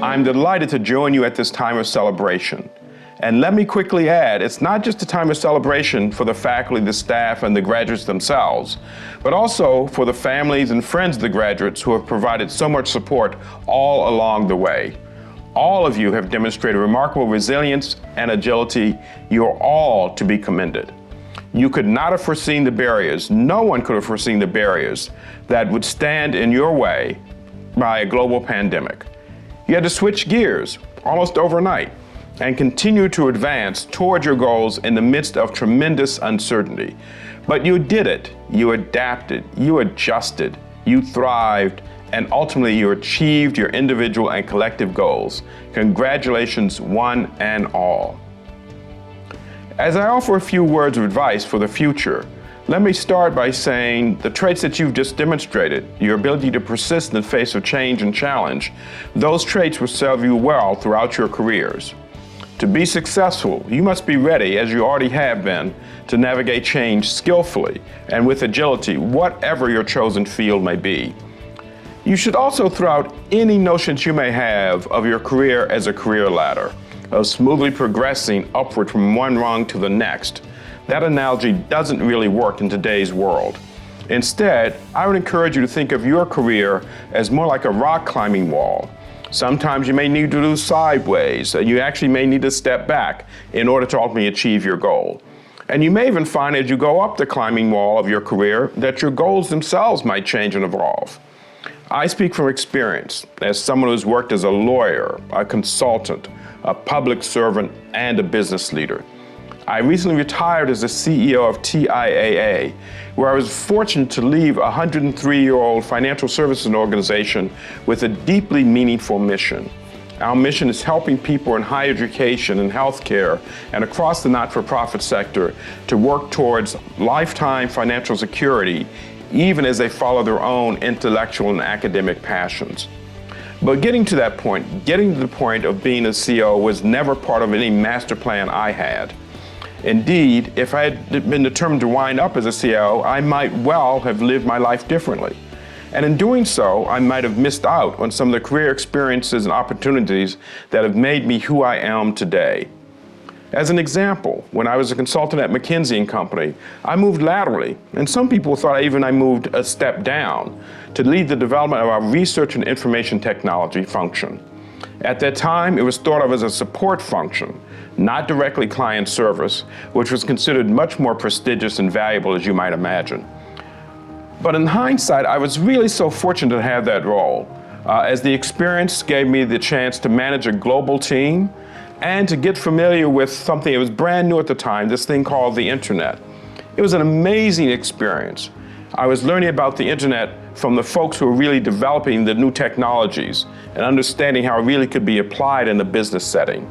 I'm delighted to join you at this time of celebration. And let me quickly add, it's not just a time of celebration for the faculty, the staff, and the graduates themselves, but also for the families and friends of the graduates who have provided so much support all along the way. All of you have demonstrated remarkable resilience and agility. You are all to be commended. You could not have foreseen the barriers, no one could have foreseen the barriers that would stand in your way by a global pandemic. You had to switch gears almost overnight and continue to advance toward your goals in the midst of tremendous uncertainty. But you did it, you adapted, you adjusted, you thrived, and ultimately you achieved your individual and collective goals. Congratulations, one and all. As I offer a few words of advice for the future, let me start by saying the traits that you've just demonstrated, your ability to persist in the face of change and challenge, those traits will serve you well throughout your careers. To be successful, you must be ready, as you already have been, to navigate change skillfully and with agility, whatever your chosen field may be. You should also throw out any notions you may have of your career as a career ladder, of smoothly progressing upward from one rung to the next. That analogy doesn't really work in today's world. Instead, I would encourage you to think of your career as more like a rock climbing wall. Sometimes you may need to do sideways, and you actually may need to step back in order to ultimately achieve your goal. And you may even find as you go up the climbing wall of your career that your goals themselves might change and evolve. I speak from experience as someone who's worked as a lawyer, a consultant, a public servant, and a business leader. I recently retired as the CEO of TIAA, where I was fortunate to leave a 103-year-old financial services organization with a deeply meaningful mission. Our mission is helping people in higher education and healthcare and across the not-for-profit sector to work towards lifetime financial security, even as they follow their own intellectual and academic passions. But getting to the point of being a CEO was never part of any master plan I had. Indeed, if I had been determined to wind up as a CEO, I might well have lived my life differently. And in doing so, I might have missed out on some of the career experiences and opportunities that have made me who I am today. As an example, when I was a consultant at McKinsey & Company, I moved laterally, and some people thought I moved a step down to lead the development of our research and information technology function. At that time, it was thought of as a support function, not directly client service, which was considered much more prestigious and valuable as you might imagine. But in hindsight, I was really so fortunate to have that role, as the experience gave me the chance to manage a global team and to get familiar with something that was brand new at the time, this thing called the internet. It was an amazing experience. I was learning about the internet from the folks who were really developing the new technologies and understanding how it really could be applied in a business setting.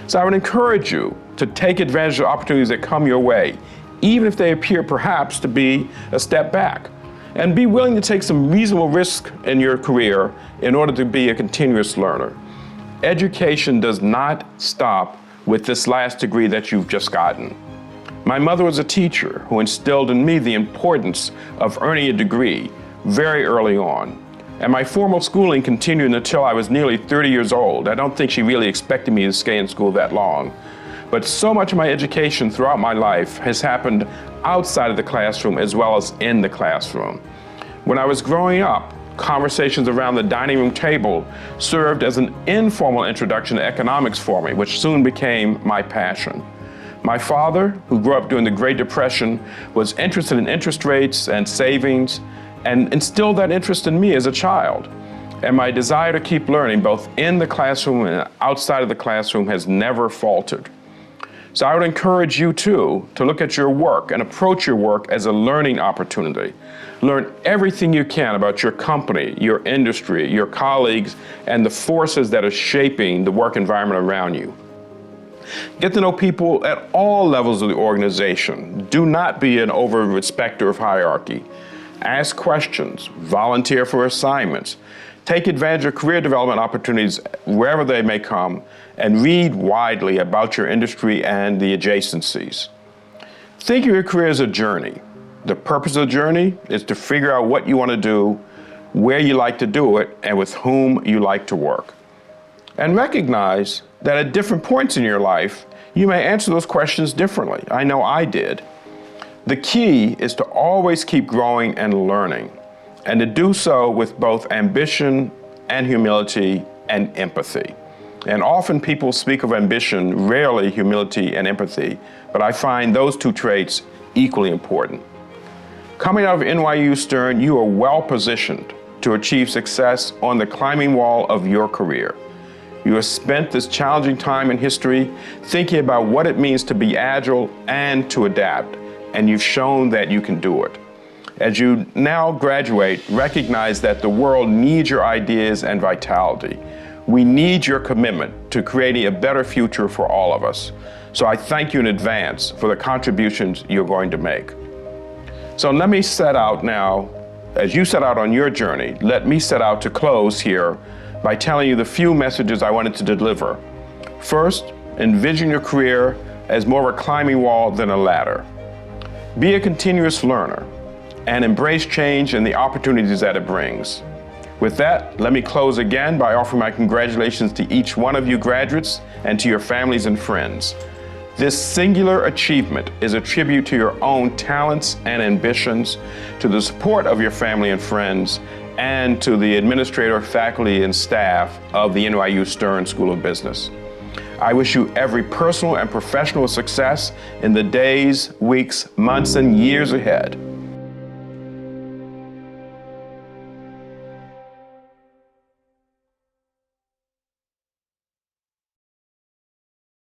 So I would encourage you to take advantage of opportunities that come your way, even if they appear perhaps to be a step back. And be willing to take some reasonable risk in your career in order to be a continuous learner. Education does not stop with this last degree that you've just gotten. My mother was a teacher who instilled in me the importance of earning a degree very early on. And my formal schooling continued until I was nearly 30 years old. I don't think she really expected me to stay in school that long. But so much of my education throughout my life has happened outside of the classroom as well as in the classroom. When I was growing up, conversations around the dining room table served as an informal introduction to economics for me, which soon became my passion. My father, who grew up during the Great Depression, was interested in interest rates and savings, and instilled that interest in me as a child. And my desire to keep learning, both in the classroom and outside of the classroom, has never faltered. So I would encourage you too to look at your work and approach your work as a learning opportunity. Learn everything you can about your company, your industry, your colleagues, and the forces that are shaping the work environment around you. Get to know people at all levels of the organization. Do not be an over-respecter of hierarchy. Ask questions, volunteer for assignments, take advantage of career development opportunities wherever they may come, and read widely about your industry and the adjacencies. Think of your career as a journey. The purpose of the journey is to figure out what you want to do, where you like to do it, and with whom you like to work. And recognize that at different points in your life, you may answer those questions differently. I know I did. The key is to always keep growing and learning, and to do so with both ambition and humility and empathy. And often people speak of ambition, rarely humility and empathy, but I find those two traits equally important. Coming out of NYU Stern, you are well positioned to achieve success on the climbing wall of your career. You have spent this challenging time in history thinking about what it means to be agile and to adapt, and you've shown that you can do it. As you now graduate, recognize that the world needs your ideas and vitality. We need your commitment to creating a better future for all of us. So I thank you in advance for the contributions you're going to make. So let me set out now, as you set out on your journey, let me set out to close here by telling you the few messages I wanted to deliver. First, envision your career as more of a climbing wall than a ladder. Be a continuous learner and embrace change and the opportunities that it brings. With that, let me close again by offering my congratulations to each one of you graduates and to your families and friends. This singular achievement is a tribute to your own talents and ambitions, to the support of your family and friends, and to the administrator, faculty, and staff of the NYU Stern School of Business. I wish you every personal and professional success in the days, weeks, months, and years ahead.